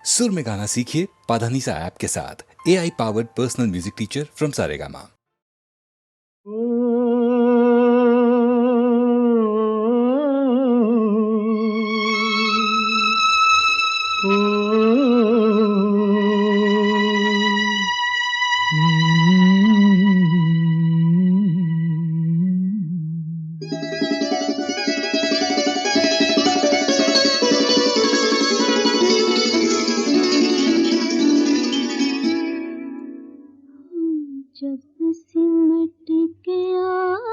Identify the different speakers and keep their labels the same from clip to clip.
Speaker 1: सुर में गाना सीखिए पाधानीसा ऐप के साथ। AI powered personal music teacher from Saregama.
Speaker 2: जब सिमट के आपकी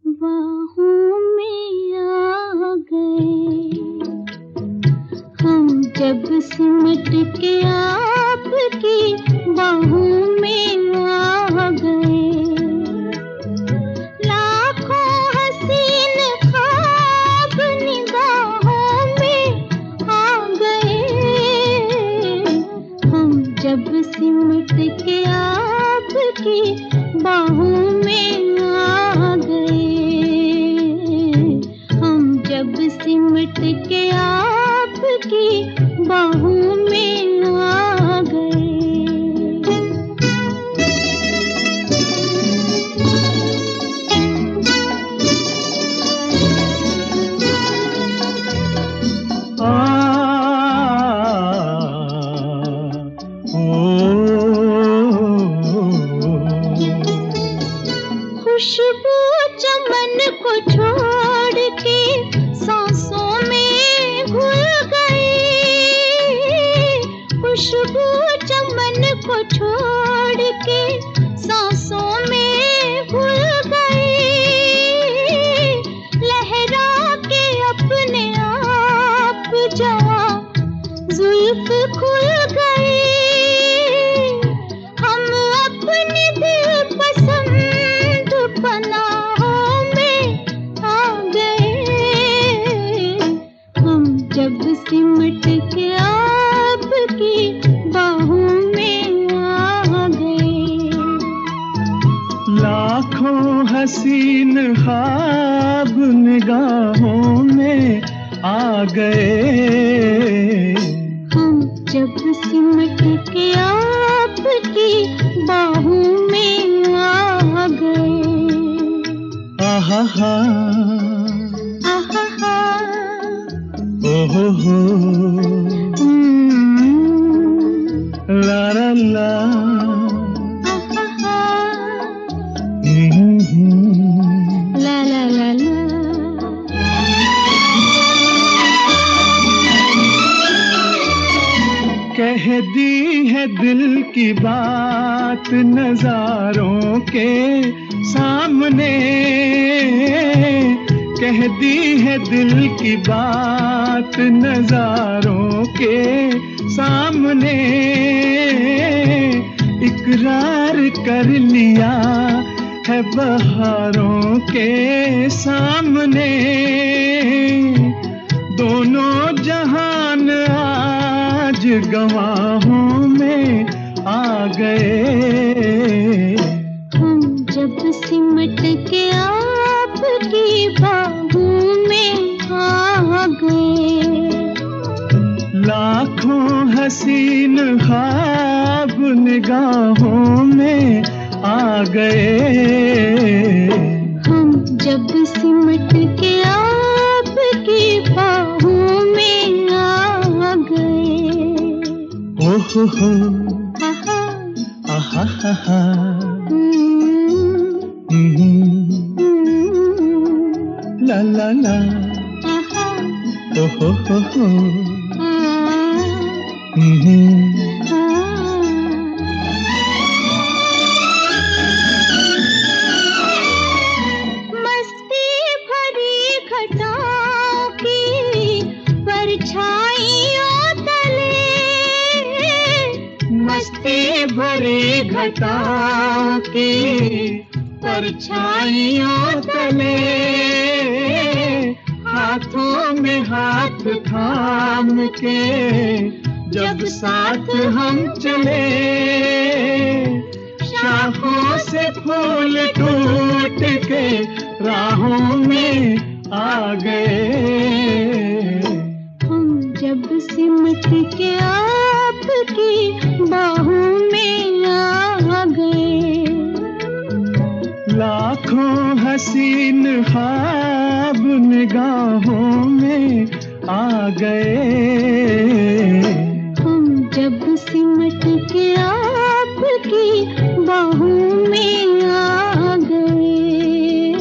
Speaker 2: बाहों में आ गए, हम जब सिमट के आपकी बाहों में आ गए, लाखों हसीन ख्वाब निगाहों में आ गए, हम जब सिमट के आपकी बाहों में आ गए, हम जब सिमट के आपकी बाहों में आ गए। खुशबू चमन को छोड़ के सांसों में घुल गई, खुशबू चमन को छोड़ के सांसों में घुल गई, लहरा के अपने आप जवां जुल्फ खुल गई, हम अपने दिल पसंद पनाहों में आ गए, हम जब सिमट के आपकी बाहों में आ गए।
Speaker 3: लाखों हसीन ख्वाब निगाहों में आ गए,
Speaker 2: हम जब सिमट के आपकी बाहों में आ गए।
Speaker 3: आहा हा,
Speaker 2: आहा हा,
Speaker 3: ओहो हो, ला ला ला,
Speaker 2: आहा हा,
Speaker 3: हम्म।
Speaker 2: ला ला ला ला।
Speaker 3: कह दी है दिल की बात नजारों के सामने, कह दी है दिल की बात नजारों के सामने, इकरार कर लिया है बहारों के सामने, दोनों जहान आज गवाहों में आ गए,
Speaker 2: हम जब सिमट के आपकी बाहों में आ गए।
Speaker 3: लाखों हसीन ख्वाब निगाहों में आ गए,
Speaker 2: हम जब सिमट के आपकी बाहों में आ गए।
Speaker 3: ओहो हो,
Speaker 2: आहा,
Speaker 3: आहा हा हा, ला ला ला,
Speaker 2: आहा,
Speaker 3: ओहो हो,
Speaker 2: मस्ती भरी घटाओं की परछाइयों तले,
Speaker 3: मस्ती भरी घटाओं की परछाइयों तले, हाथों में हाथ थाम के जब साथ हम चले, शाखों से फूल टूट के राहों में आ गए, गए।
Speaker 2: हम जब सिमट के आपकी बाहों में आ गए,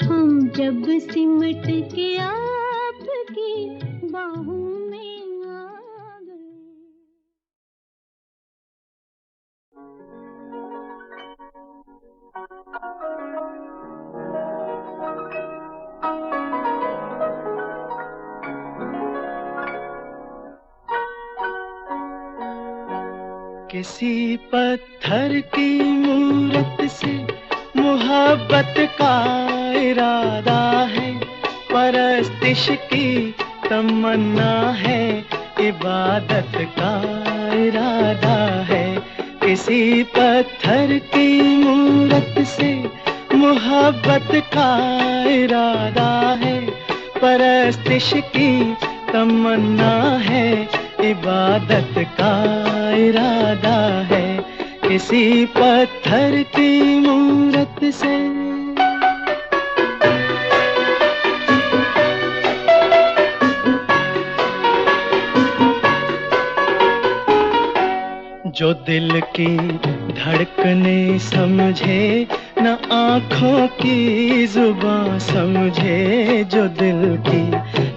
Speaker 2: हम जब सिमट के आपकी बाहों में आ गए।
Speaker 3: किसी पत्थर की मूरत से मोहब्बत का इरादा है, परस्तिश की तमन्ना है, इबादत का इरादा है। किसी पत्थर की मूरत से मोहब्बत का इरादा है, परस्तिश की तमन्ना है, इबादत का इरादा है। किसी पत्थर की मूरत से। जो दिल की धड़कने समझे, न आँखों की जुबां समझे। जो दिल की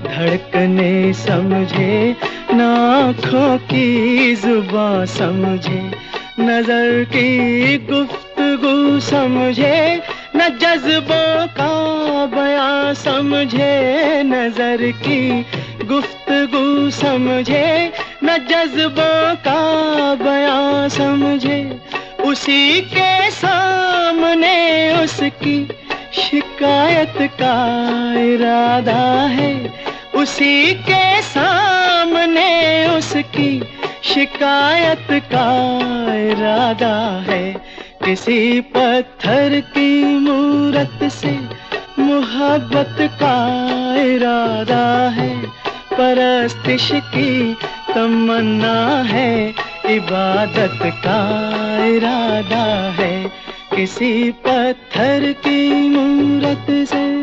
Speaker 3: धड़कने समझे, न आँखों की जुबां समझे। नजर की गुफ्तगू समझे, न जज्बों का बयां समझे। नजर की गुफ्तगू समझे, न जज्बों का बयां समझे। उसी के सामने उसकी शिकायत का इरादा है। उसी के सामने उसकी शिकायत का इरादा है। किसी पत्थर की मूरत से मोहब्बत का इरादा है, परस्तिश की तमन्ना है, इबादत का इरादा है। किसी पत्थर की मूरत से।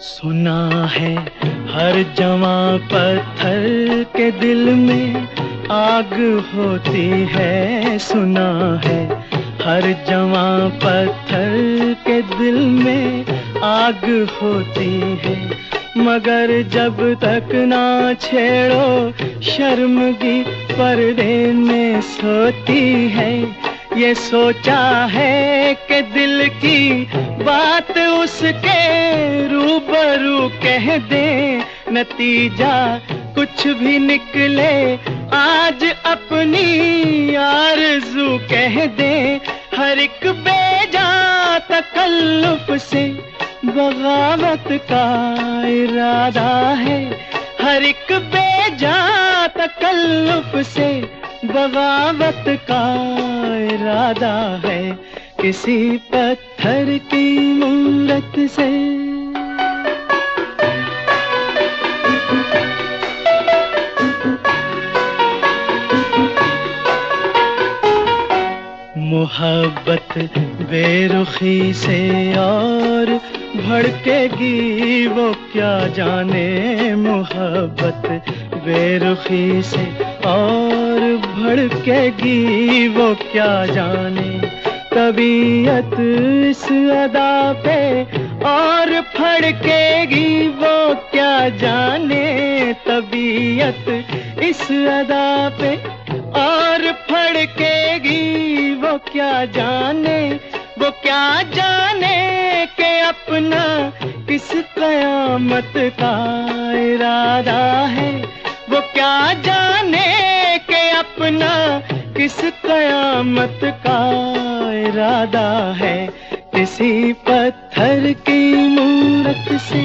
Speaker 3: सुना है हर जवां पत्थर के दिल में आग होती है। सुना है हर जवां पत्थर के दिल में आग होती है। मगर जब तक ना छेड़ो शर्मगी पर्दे में सोती है। ये सोचा है कि दिल की बात उसके रूबरू कह दे, नतीजा कुछ भी निकले आज अपनी आरज़ू कह दे। हर एक बेजा तकल्लुफ से बगावत का इरादा है। हर एक बेजा तकल्लुफ से बगावत का इरादा है। किसी पत्थर की मूरत से। मोहब्बत बेरुखी से और भड़केगी वो क्या जाने। मोहब्बत बेरुखी से और भड़केगी वो क्या जाने। तबीयत इस अदा पे और फड़केगी वो क्या जाने। तबीयत इस अदा पे और फड़केगी वो क्या जाने। वो क्या जाने कि अपना किस कयामत का इरादा है। वो क्या जाने कि अपना किस कयामत का इरादा है। किसी पत्थर की मूरत से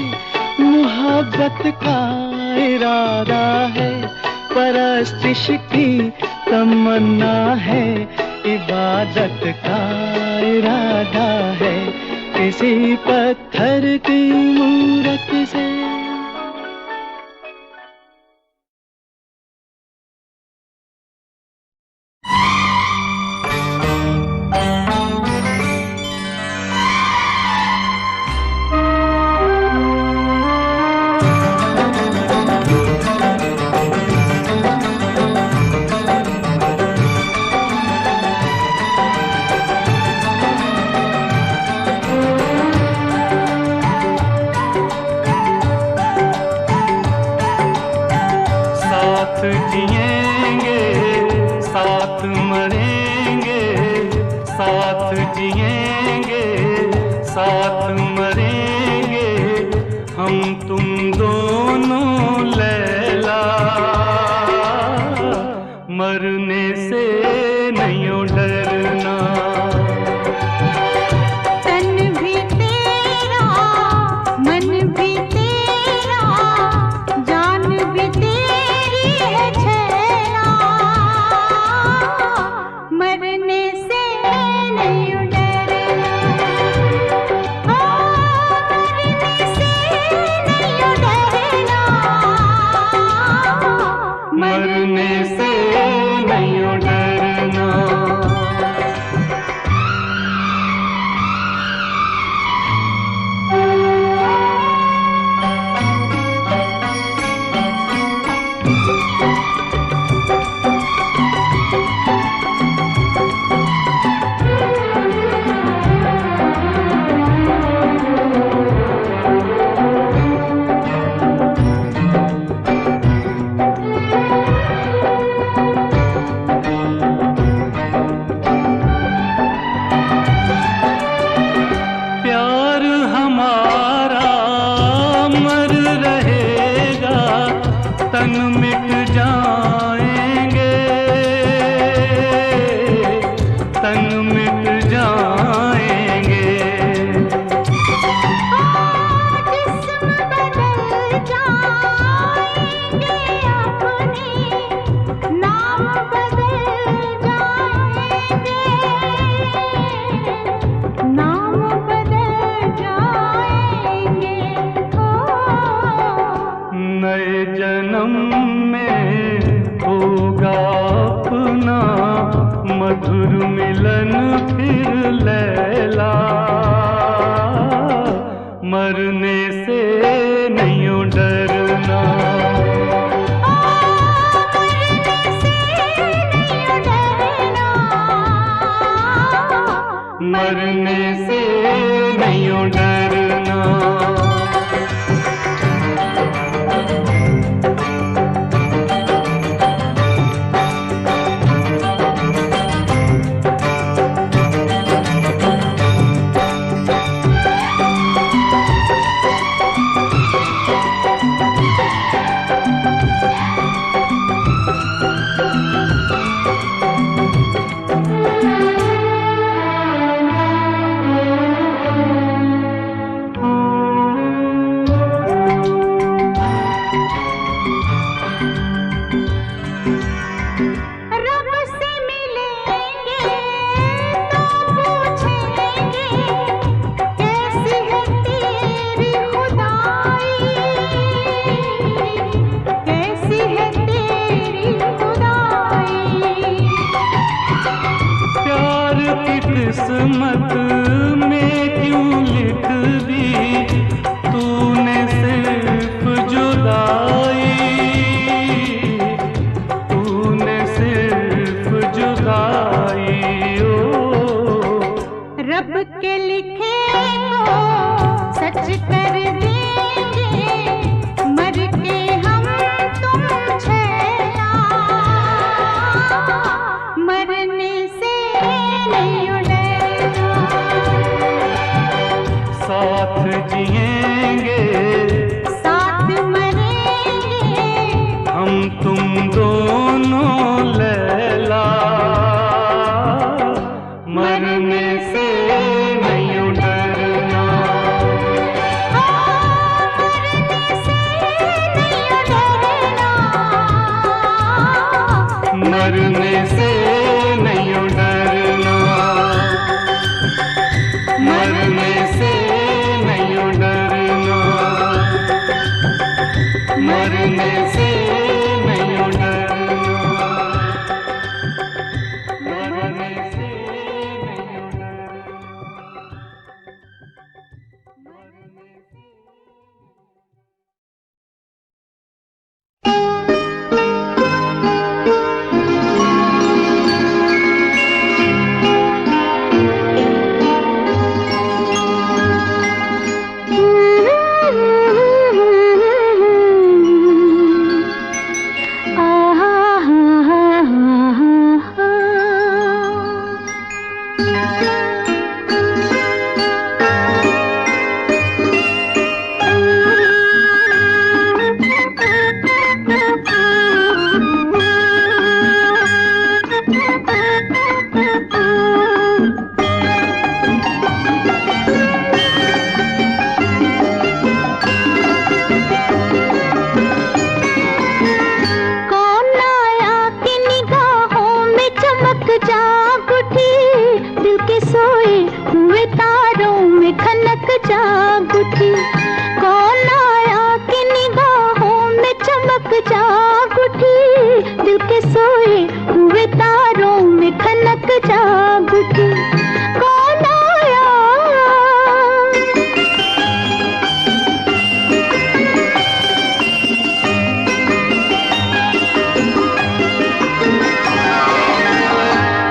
Speaker 3: मोहब्बत का इरादा है। परस्तिश की तमन्ना है, इबादत का इरादा है। किसी पत्थर की मूरत से। साथ जिएंगे साथ मरेंगे हम तुम दोनों लैला, मरने से नहीं डरना।
Speaker 2: तन भी तेरा मन भी तेरा जान भी तेरी है छैला, मरने से नहीं डरना। मरने से नहीं डरना,
Speaker 3: मरने से नहीं डरना। प्यार हमारा अमर रहेगा, तन मिट जाएंगे, तन मिट जाएंगे।
Speaker 2: जिस्म बदल जाएंगे अपने, नाम बदल जाएंगे, नाम बदल जाएंगे।
Speaker 3: नए जन्म में होगा अपना मधुर मिलन फिर लैला, मरने से नहीं डरना।
Speaker 2: मरने से नहीं डरना,
Speaker 3: मरने से नहीं डरना।
Speaker 2: रब से मिलेंगे तो पूछेंगे कैसी है तेरी खुदाई, कैसी है तेरी खुदाई।
Speaker 3: प्यार की किस्मत में क्यों लिख दी तूने सिर्फ जुदाई, तूने सिर्फ जुदाई। ओ
Speaker 2: रब के लिखे को सच कर देंगे, मर के हम तुम छैला, मरने से नहीं डरना।
Speaker 3: साथ जिएंगे
Speaker 2: साथ मरेंगे
Speaker 3: हम तुम दोनों लैला, मरने से नहीं डरना।
Speaker 2: मरने से नहीं डरना,
Speaker 3: मरने से नहीं डरना, मरने से नहीं डरना।
Speaker 2: जाग उठी, कौन आया?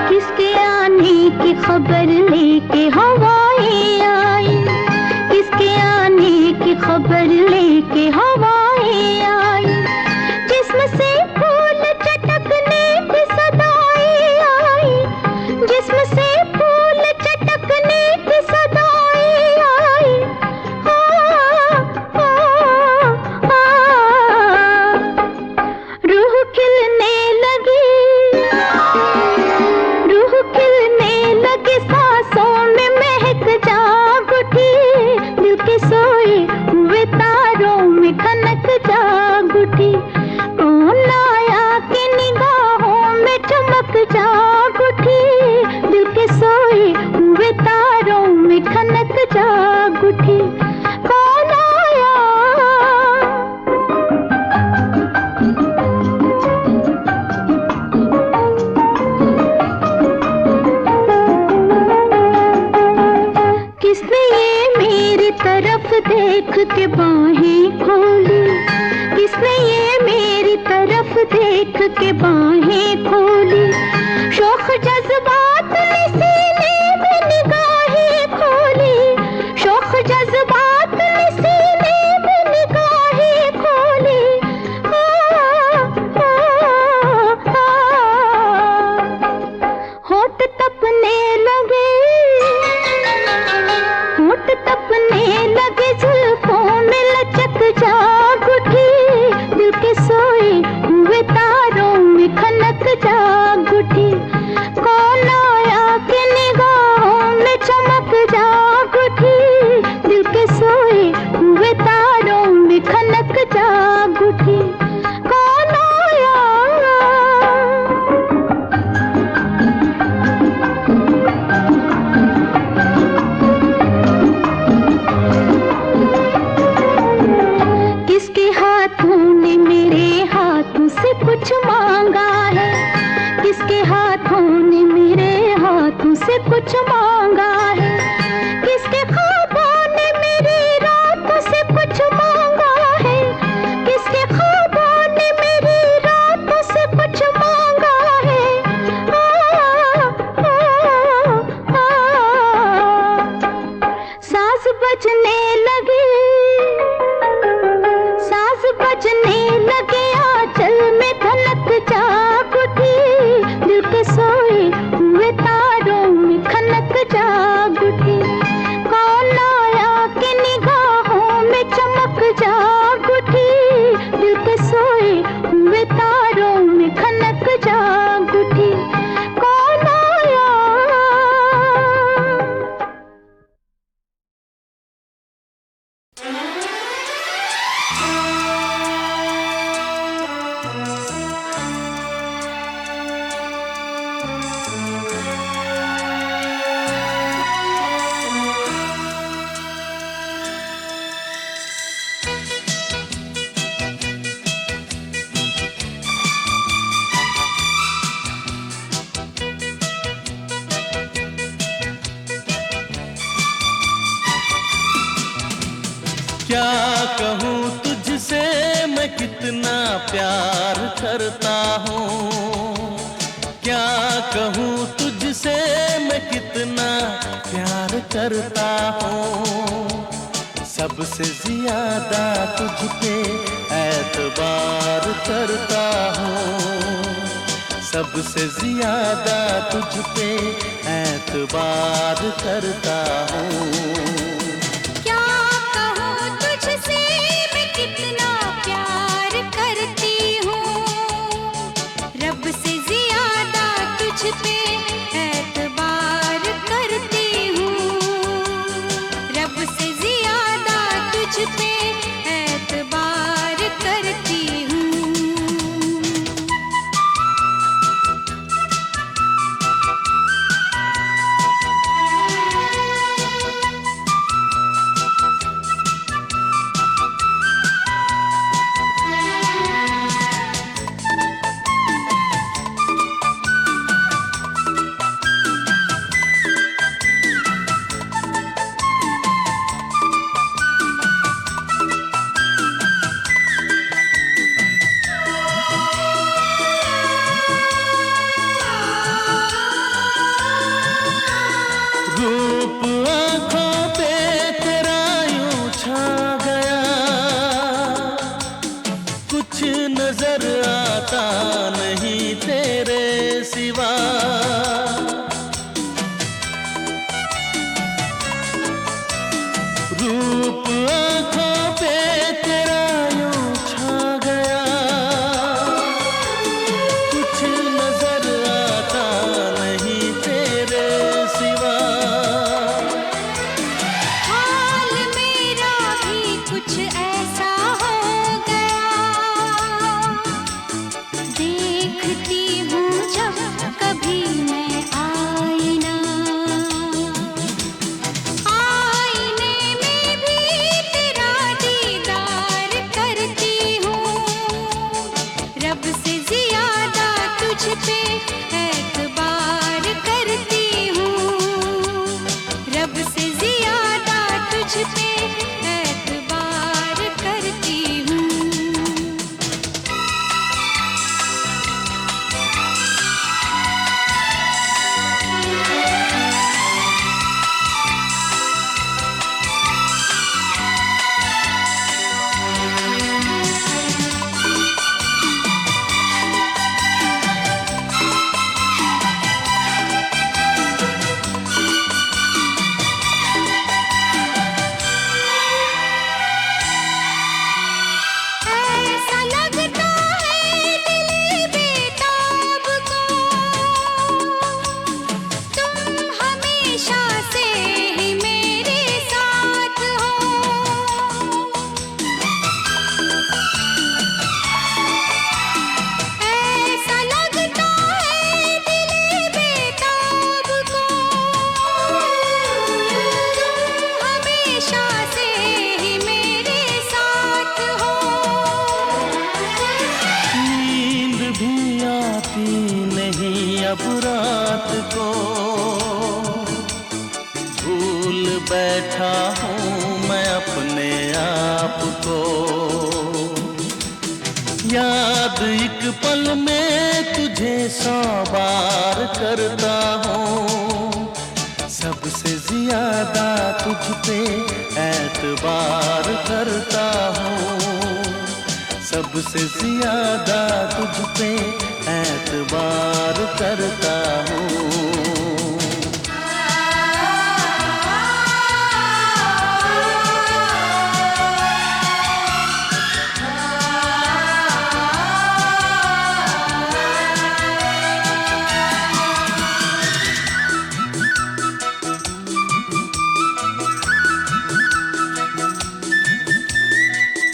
Speaker 2: किसके आने की खबर लेके हवाएं आई, किसके आने की खबर लेके हवाएं आई, जिस्म से फूल चटकने की सदाएं आई, जिस्म से फूल चटकने की सदाएं आई। रूह खिलने लगी, रूह खिलने लगी, सांसों में महक जाग उठी, दिल के सोए हुए तारों में खनक जाग उठी, कौन आया कि निगाहों में चमक जाग उठी, दिल के सोए हुए तारों में खनक जाग उठी, कौन आया? किसने ये मेरी तरफ देख के बाहें खोली, किसने ये मेरी तरफ देख के बाहें खोली, शौक जज्बात ने सीने में निगाहें खोली, शौक जज्बात ने सीने में निगाहें खोली। होठ तपने लगे, होठ तपने लगे, जुल्फों में लचक जाग उठी, दिल के सोए हुए तारों में खनक जाग उठी, कौन आया कि निगाहों में चमक जाग उठी, दिल के सोए हुए तारों में खनक जाग उठी, कौन आया? किसके हाथों ने मेरे हाथों से कुछ मांगा है, किसके हाथों ने मेरे हाथों से कुछ मांगा है, किसके ख्वाबों ने मेरी रातों से कुछ मांगा है, किसके ख्वाबों ने मेरी रातों से कुछ मांगा है। साज बजने लगे, साज बजने लगे, आंचल में धनक जाग उठी, दिल के सोए हुए तारों में खनक जाग उठी, कौन आया कि निगाहों में चमक जाग उठी, दिल के सोए हुए तारों में खनक जाग उठी, कौन आया?
Speaker 4: क्या कहूँ तुझसे मैं कितना प्यार करता हूँ, क्या कहूँ तुझसे मैं कितना प्यार करता हूँ, सबसे ज्यादा तुझ पे एतबार करता हूँ, सबसे ज्यादा तुझ पे एतबार करता हूँ। रूप आंखों पे तेरा यूं छा गया, कुछ नजर आता नहीं तेरे सिवा। रूप आंखों पे तेरा यूं छा गया, कुछ नजर आता नहीं तेरे सिवा।
Speaker 2: हाल मेरा भी कुछ ऐसा हो गया, देखती हूँ जब कभी मैं आईना, आईने में भी तेरा दीदार करती हूँ। रब से ज्यादा तुझ पे एतबार करती हूँ, रब से ज्यादा तुझ पे एतबार करती हूँ। ऐसा लगता है दिल बेताब को, तुम हमेशा से ही मेरे साथ हो। ऐसा लगता है दिल बेताब को, तुम हमेशा से ही मेरे साथ हो।
Speaker 4: नींद भी आती नहीं अब रात को, भूल बैठा हूँ मैं अपने आप को। याद एक पल में तुझे 100 बार करता हूँ, सबसे ज्यादा तुझ पे एतबार करता हूँ, सबसे ज्यादा तुझ पे एतबार करता हूँ।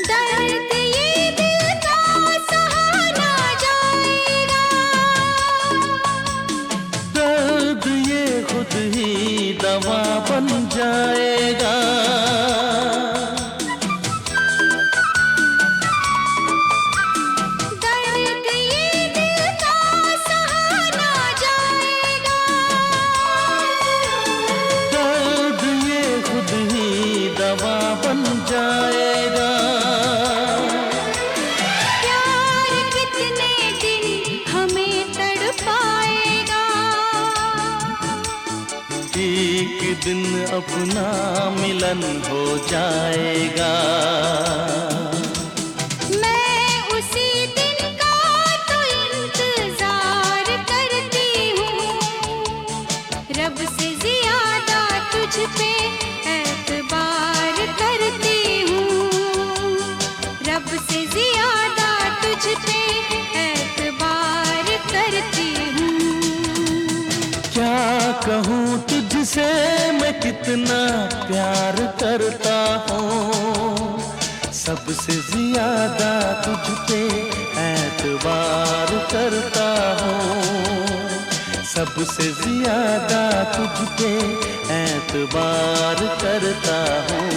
Speaker 2: दर्द ये दिल का सहा ना जाएगा,
Speaker 4: दर्द ये खुद ही दवा बन जाएगा।
Speaker 2: दर्द ये दिल का सहा ना जाएगा,
Speaker 4: दर्द ये खुद ही दवा बन जाएगा।
Speaker 2: प्यार कितने दिन हमें तड़पाएगा,
Speaker 4: एक दिन अपना मिलन हो जाएगा।
Speaker 2: मैं उसी दिन का तो इंतजार करती हूँ, रब से ज्यादा तुझ पे एतबार करती हूँ, रब से ज्यादा तुझ पे एतबार करती हूँ।
Speaker 4: क्या कहूँ तुझसे मैं कितना प्यार करता हूँ, सबसे ज्यादा तुझ पे एतबार करता हूँ, सबसे ज्यादा तुझ पे एतबार करता हूँ।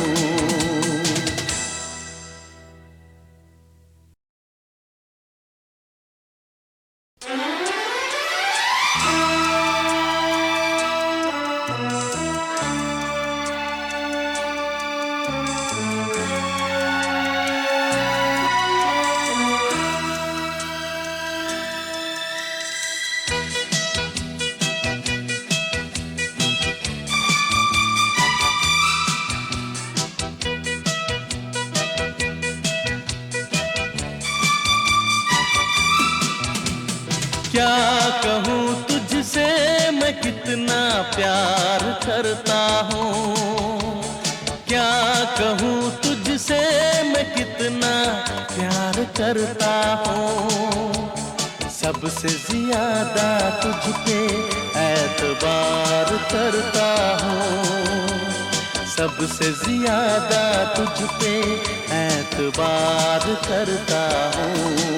Speaker 4: क्या कहूँ तुझसे मैं कितना प्यार करता हूँ, क्या कहूँ तुझसे मैं कितना प्यार करता हूँ। सबसे ज्यादा तुझ पे एतबार करता हूँ, सबसे ज्यादा तुझ पे एतबार करता हूँ।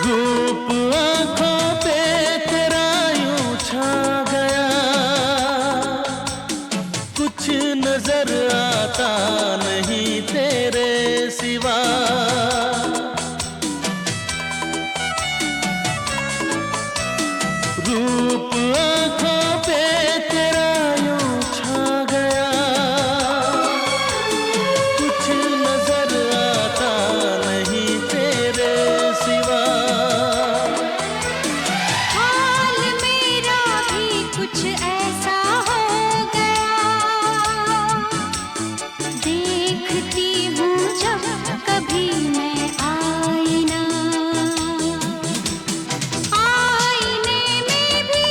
Speaker 4: रूप आँखों पे तेरा यूं छा गया, कुछ नजर आता नहीं तेरे सिवा। रूप आँखों पे तेरा यूं छा गया, कुछ नजर आता नहीं तेरे सिवा।
Speaker 2: हाल मेरा भी कुछ ऐसा हो गया, देखती हूँ जब कभी मैं आईना, आईने में भी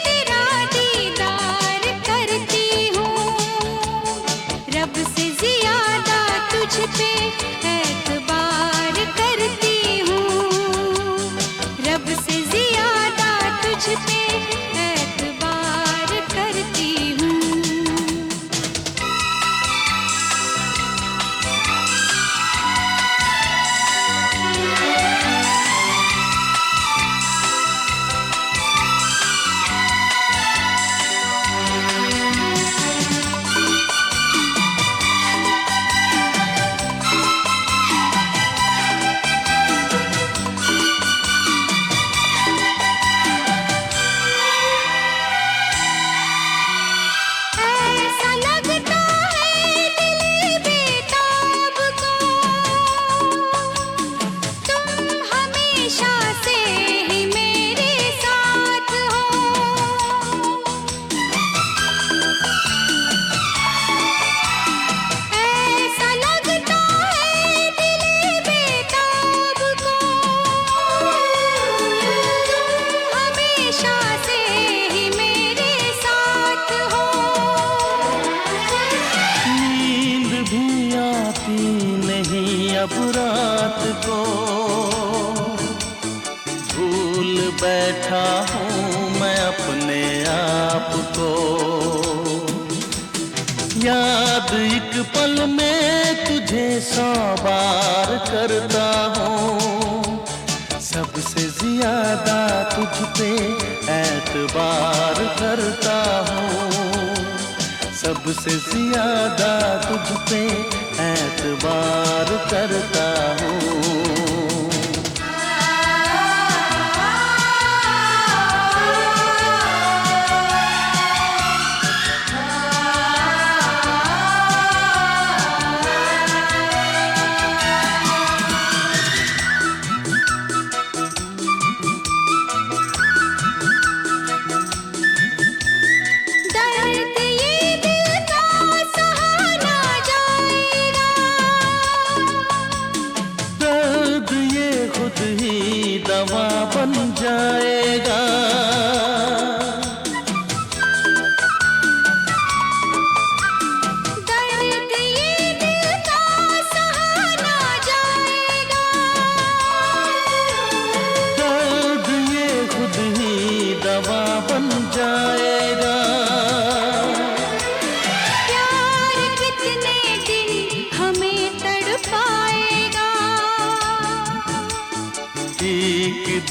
Speaker 2: तेरा दीदार करती हूँ। रब से ज्यादा तुझ पे एतबार करती हूँ, रब से ज्यादा तुझ पे एतबार करती हूँ। ऐसा लगता है दिल बेताब को, तुम हमेशा से ही मेरे साथ हो। ऐसा लगता है दिल बेताब को, तुम हमेशा से ही मेरे साथ हो।
Speaker 4: नींद भी आती नहीं अब रात को, भूल बैठा हूँ मैं अपने आप को। याद एक पल में तुझे 100 बार करता हूँ, सबसे ज्यादा तुझ पे एतबार करता हूँ, सबसे ज्यादा तुझ पे एतबार करता हूँ।
Speaker 2: दर्द ये दिल का सहा ना जाएगा,
Speaker 4: दर्द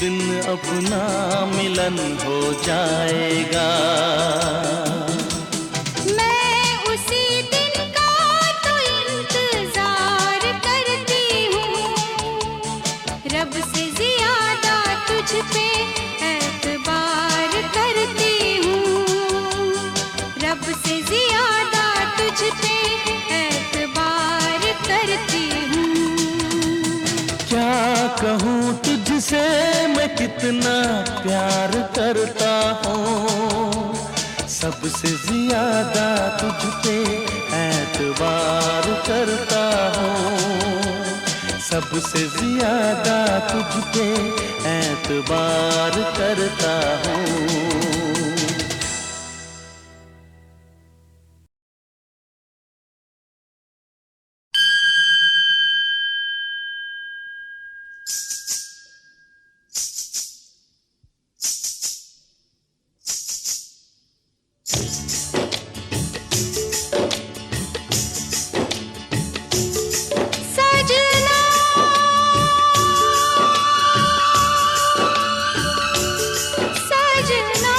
Speaker 4: दिन अपना मिलन हो जाएगा।
Speaker 2: मैं उसी दिन का तो इंतजार करती हूँ, रब से ज्यादा तुझ पे एतबार करती हूँ, रब से ज्यादा तुझ पे एतबार करती हूँ।
Speaker 4: क्या कहूँ तुझसे मैं कितना प्यार करता हूँ, सबसे ज्यादा तुझ पे एतबार करता हूँ, सबसे ज्यादा तुझ पे एतबार करता हूँ।
Speaker 2: सजना सजना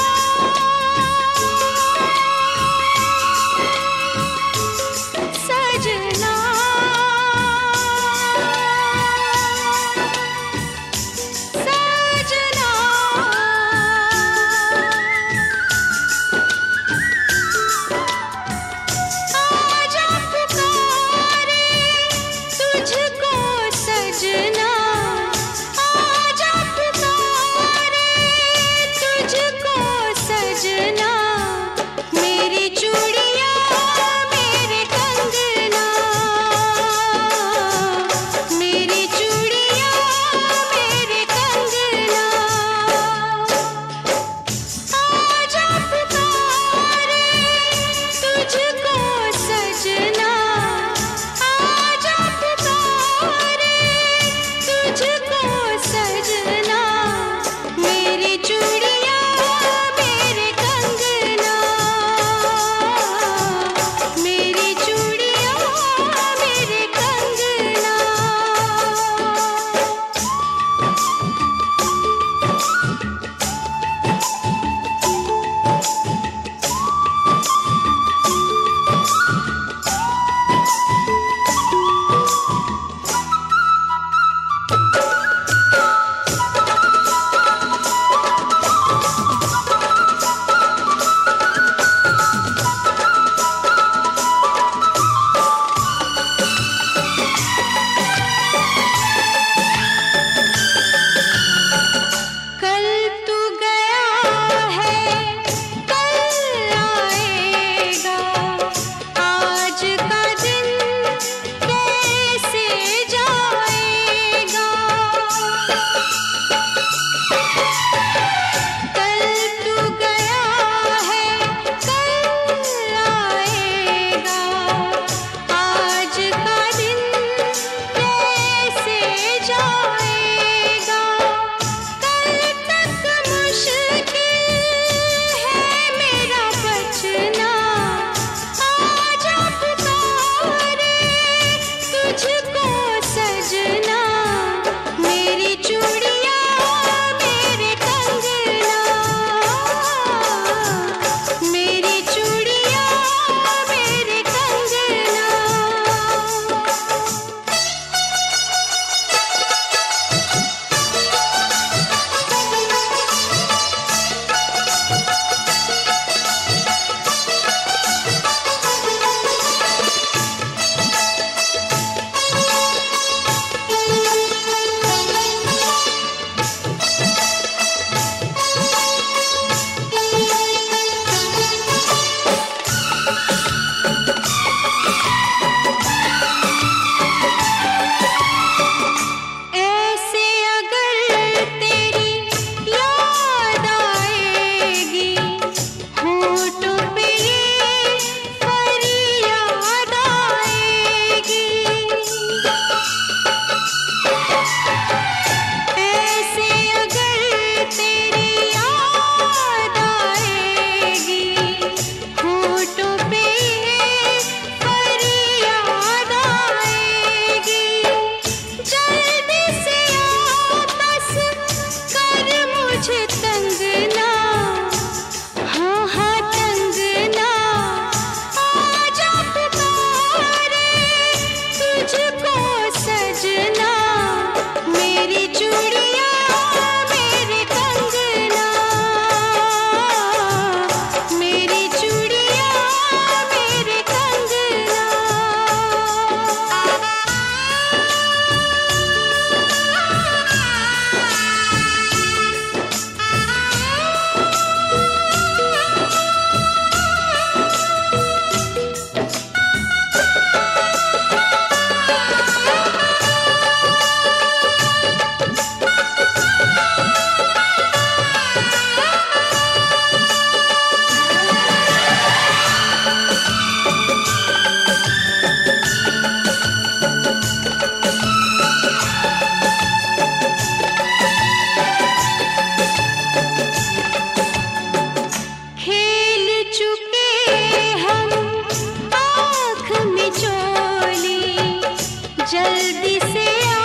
Speaker 2: जल्दी से आ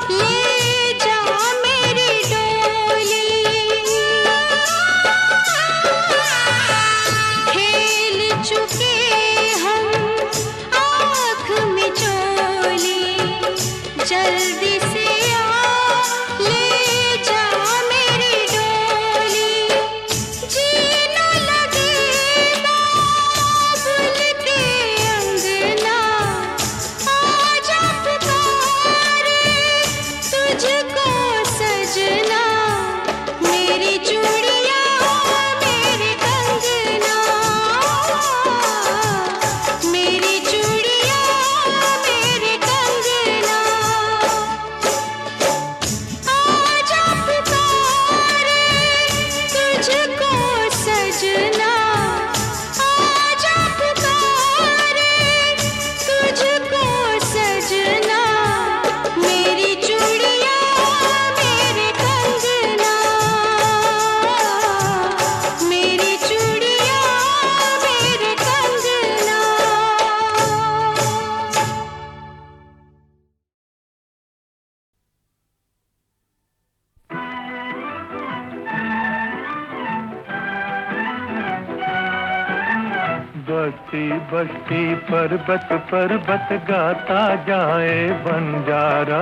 Speaker 2: ले जा मेरी डोली। खेल चुके हम आँख में चोली, जल्दी से आ ले जा मेरी डोली। जीना लगेगा बुल के अंगना, आजा पुकारे तुझको सजना। मेरी चूड़ियाँ मेरे कंगना, मेरी चूड़ियाँ मेरे कंगना। आजा पुकारे तुझको सजना, आजा पुकारे तुझको सजना। मेरी चूड़ियाँ मेरे कंगना, मेरी चूड़ियाँ मेरे कंगना।
Speaker 3: बस्ती बस्ती पर्वत पर्वत गाता जाए बंजारा,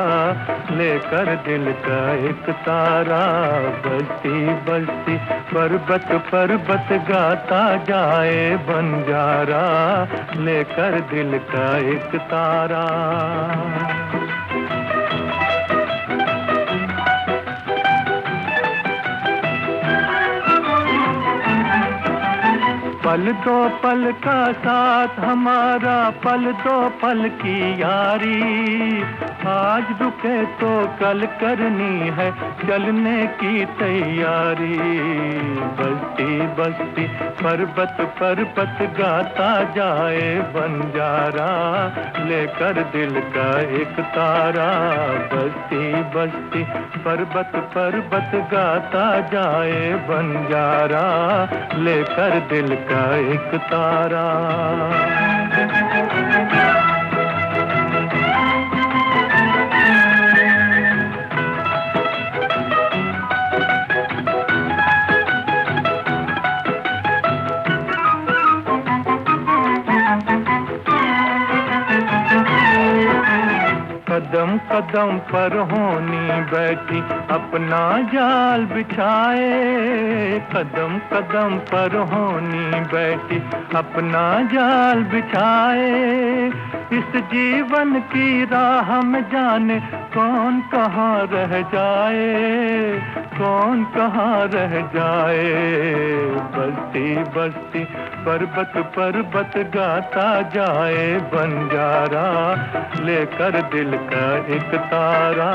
Speaker 3: लेकर दिल का एक तारा। बस्ती बस्ती पर्वत पर्वत गाता जाए बंजारा, लेकर दिल का एक तारा। पल दो पल का साथ हमारा, पल दो पल की यारी। आज रुके तो कल करनी है चलने की तैयारी। बस्ती बस्ती पर्वत पर्वत गाता जाए बंजारा, लेकर दिल का एक तारा। बस्ती बस्ती पर्वत पर्वत गाता जाए बंजारा, लेकर दिल का एक तारा। कदम कदम पर होनी बैठी अपना जाल बिछाए। कदम कदम पर होनी बैठी अपना जाल बिछाए। इस जीवन की राह में जाने कौन कहाँ रह जाए, कौन कहाँ रह जाए। बस्ती बस्ती पर्वत पर्वत गाता जाए बंजारा, लेकर दिल का एक तारा।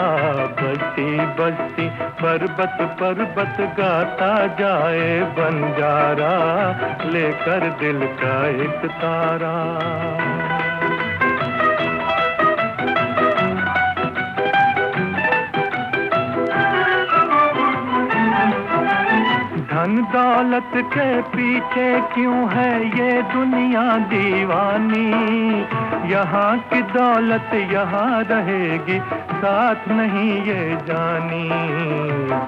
Speaker 3: बस्ती बस्ती पर्वत पर्वत गाता जाए बंजारा, लेकर दिल का एक तारा। धन दौलत के पीछे क्यों है ये दुनिया दीवानी। यहाँ की दौलत यहाँ रहेगी, साथ नहीं ये जानी।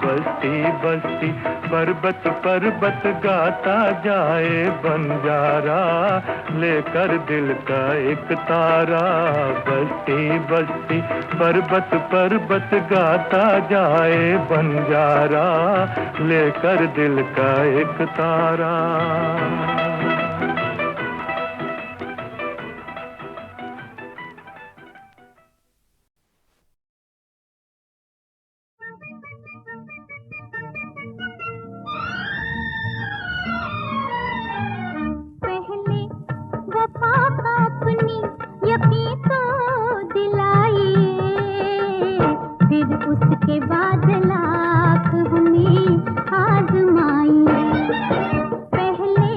Speaker 3: बस्ती बस्ती पर्वत पर्वत गाता जाए बंजारा, लेकर दिल का एक तारा। बस्ती बस्ती पर्वत पर्वत गाता जाए बंजारा, लेकर दिल का एक तारा।
Speaker 2: पहले वफा अपनी यकीन को दिलाइए, फिर उसके बाद लाख हमें आजमाइए। पहले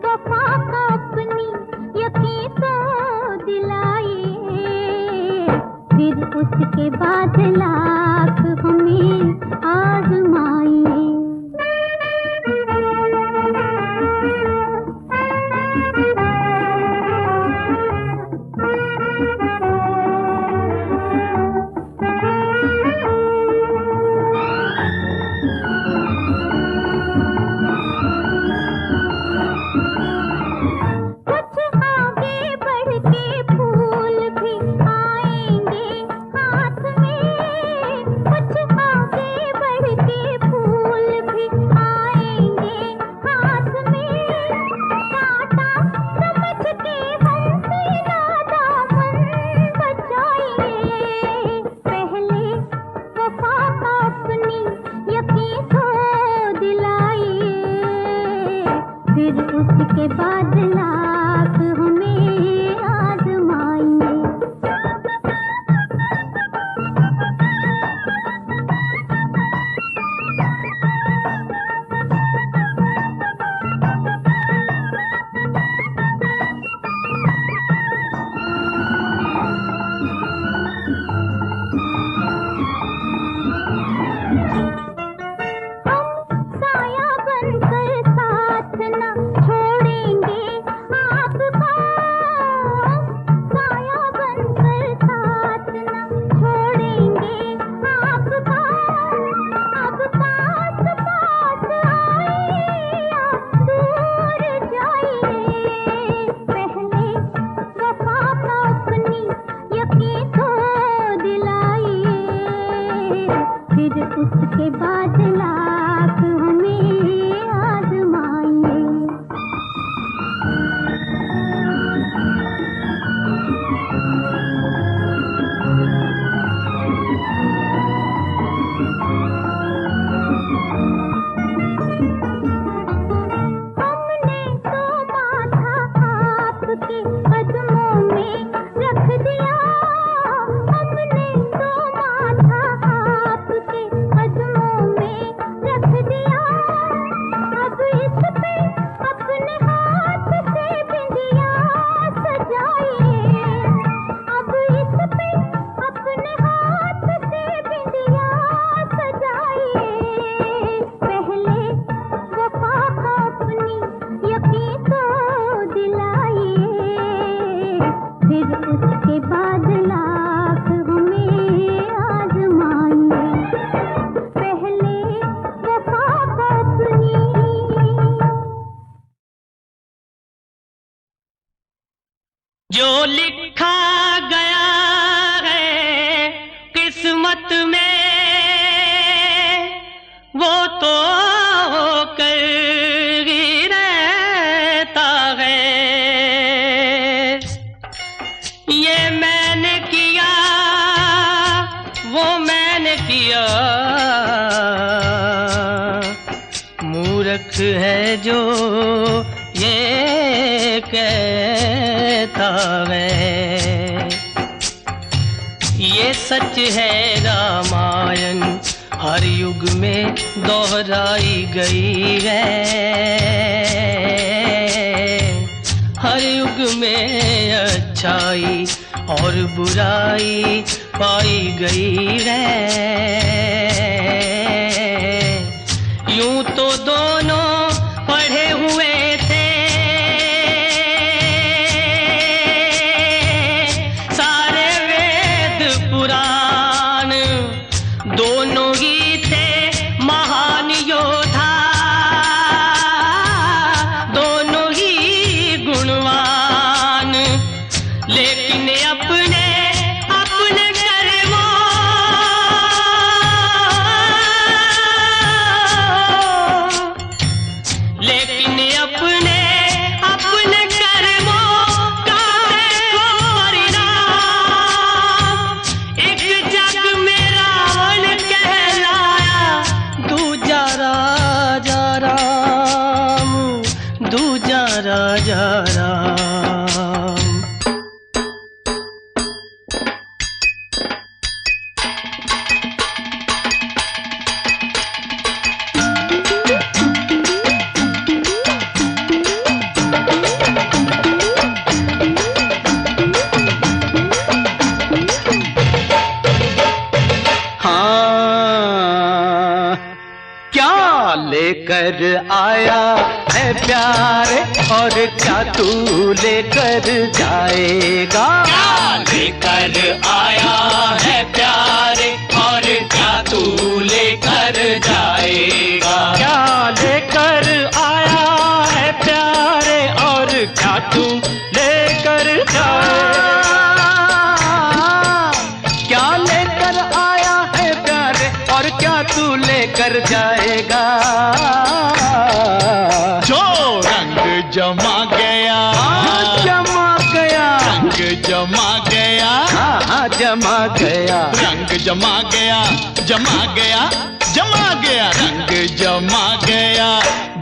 Speaker 2: वफा अपनी यकीन को दिलाइए, फिर उसके बाद लाख हमें आजमाइए।
Speaker 5: जो लिखा गया है किस्मत में वो तो कर ही रहता है। ये मैंने किया वो मैंने किया, मूर्ख है जो ये कहता है। ये सच है रामायण हर युग में दोहराई गई है, हर युग में अच्छाई और बुराई पाई गई है। यूं तो दोनों पढ़े हुए थे, सारे वेद पुराण, दोनों ही थे महान योद्धा, दोनों ही गुणवान, लेकिन अपने अपने कर्मों, लेकिन अपने अपने कर्मों का देखो परिणाम। एक जग में रावण कहलाया, दूजा राजा राम, दूजा राजा राम।
Speaker 4: हाँ, क्या लेकर आया है प्यारे और क्या तू लेकर जाएगा?
Speaker 5: क्या लेकर आया है प्यारे और क्या तू लेकर जाएगा?
Speaker 4: क्या लेकर आया है प्यारे और क्या तू लेकर जाएगा? क्या लेकर आया है प्यारे और क्या तू लेकर जाएगा?
Speaker 6: जो रंग जमा गया,
Speaker 4: जमा गया,
Speaker 6: रंग जमा गया,
Speaker 4: हाँ जमा गया,
Speaker 6: रंग जमा गया, जमा गया, जमा गया, रंग जमा गया।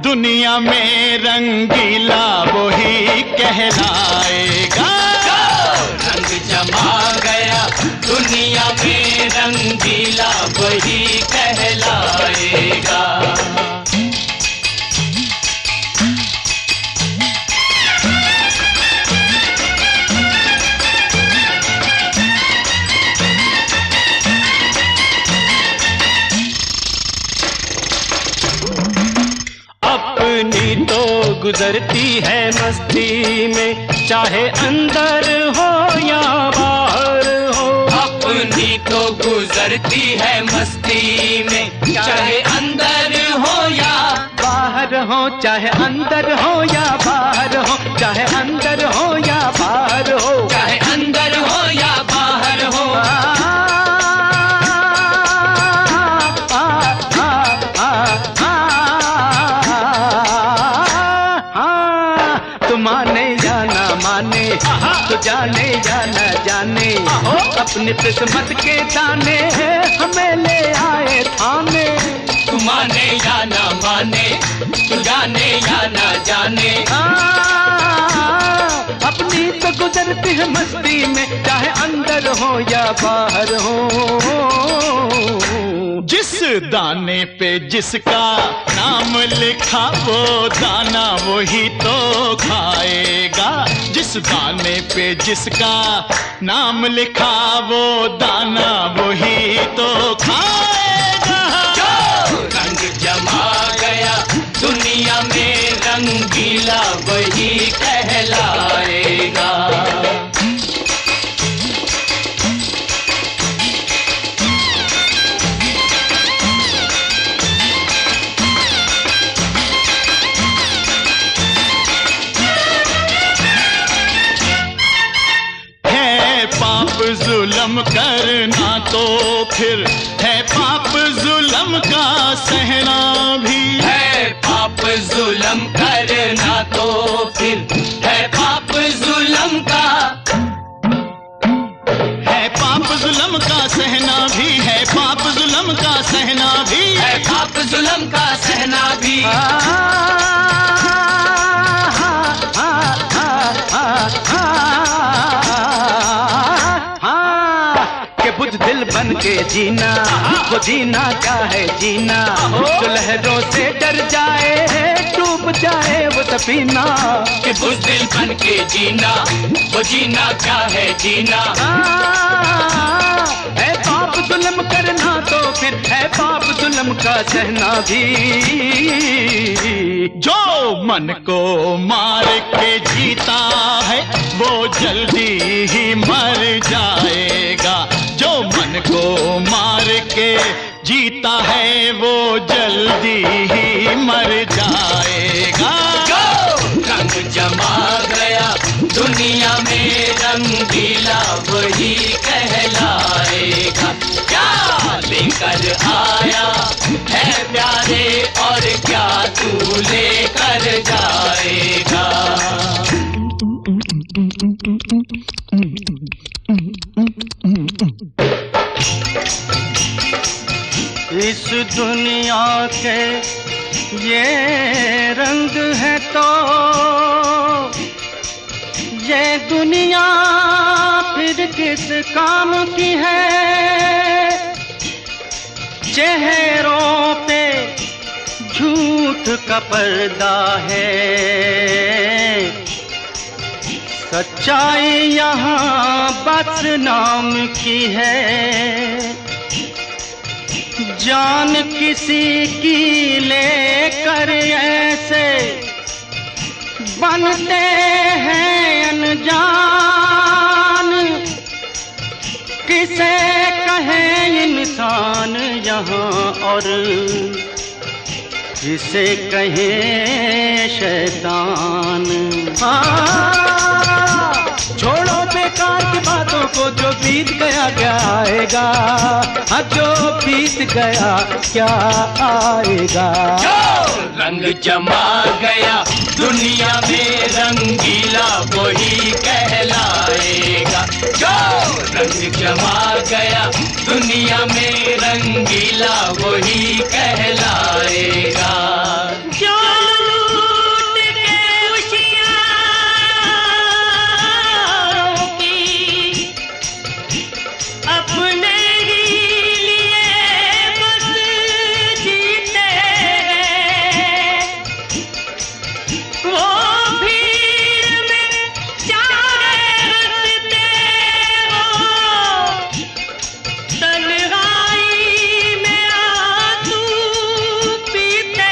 Speaker 6: दुनिया में रंगीला वही कहलाएगा।
Speaker 5: रंग जमा गया, दुनिया में रंगीला वही कहलाएगा।
Speaker 4: अपनी तो गुजरती है मस्ती में, चाहे अंदर हो या बाहर हो।
Speaker 5: अपनी तो गुजरती है मस्ती में, चाहे अंदर हो या
Speaker 4: बाहर हो, चाहे अंदर हो या बाहर हो, चाहे अंदर हो या बाहर हो,
Speaker 5: चाहे अंदर हो या बाहर हो।
Speaker 4: तो माने या ना माने, तो जाने या ना जाने, अपनी किस्मत के दाने हमें ले आए थाने।
Speaker 5: तू माने या ना माने, तू जाने या ना जाने,
Speaker 4: अपनी तो गुजरती है मस्ती में, चाहे अंदर हो या बाहर हो।
Speaker 6: जिस दाने पे जिसका नाम लिखा वो दाना वही तो खाएगा। जिस दाने पे जिसका नाम लिखा वो दाना वही तो खाएगा।
Speaker 5: जो रंग जमा गया दुनिया में रंगीला वही कहलाएगा।
Speaker 6: जुल्म करना तो फिर है पाप जुल्म का सहना भी।
Speaker 5: है पाप जुल्म करना तो फिर है पाप जुल्म का,
Speaker 6: है पाप जुल्म का सहना भी, है पाप जुल्म का सहना भी,
Speaker 5: है पाप जुल्म का सहना भी।
Speaker 4: बुझ दिल बन के जीना, वो जीना क्या है जीना। जो लहरों से डर जाए डूब जाए वो सफीना।
Speaker 5: कि बुझ दिल बन के जीना, वो जीना क्या है जीना।
Speaker 4: है पाप जुल्म करना तो फिर है पाप जुल्म का सहना भी।
Speaker 6: जो मन को मार के जीता है वो जल्दी ही मर जाएगा। जो मन को मार के जीता है वो जल्दी ही मर जाएगा।
Speaker 5: रंग जमा गया दुनिया में रंगीला वही कहलाएगा। क्या लेकर आया है प्यारे और क्या तू लेकर जाएगा।
Speaker 4: इस दुनिया के ये रंग है तो ये दुनिया फिर किस काम की है। चेहरों पे झूठ का पर्दा है, सच्चाई यहाँ बस नाम की है। जान किसी की लेकर ऐसे बनते हैं अनजान। किसे कहें इंसान यहाँ और किसे कहें शैतान। छोड़ो बेकार की बातों को, जो बीत गया क्या आएगा। जो बीत गया क्या आएगा।
Speaker 5: रंग जमा गया दुनिया में रंगीला वही कहलाएगा। जो रंग जमा गया दुनिया में रंगीला वही कहलाएगा।
Speaker 2: तन्हाई में आंसू पीते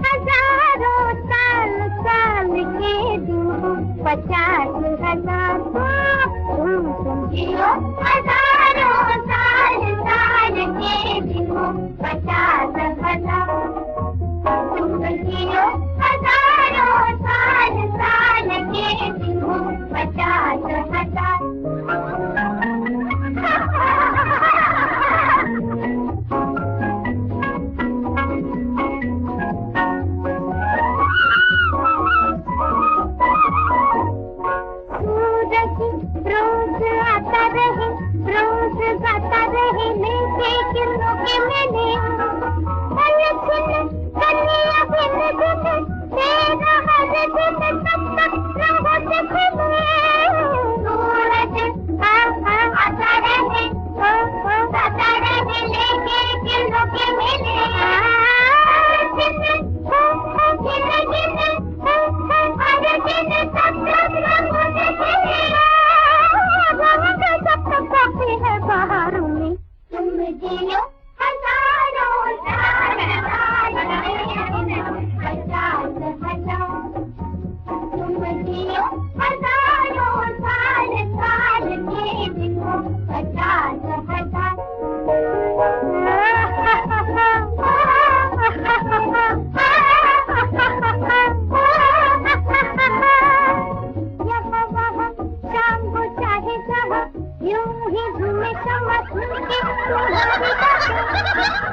Speaker 2: हजारों साल साल के दिन 50,000 तुम जियो हजारों साल साल के दिन 50,000 तुम जियो हजारों साल साल के दिन 50,000 रोज आता रहे रोज गाता रहे लेके किरणों के मेले पल छिन कन्या बिन बिन तेरा हर दिन तब तक रहो से खिले सूरज आता रहे गाता रहे लेके किरणों के मेले छिन गिन गिन हर दिन तब तक रहो से खिले है बहारों में तुम जियो हजारों साल साल 50,000 तुम जियो हजारों साल साल के दिन 50,000 यहाँ वहाँ शाम को चाहे जहाँ यूं ही घूमे समझ के तुम्हारी बातें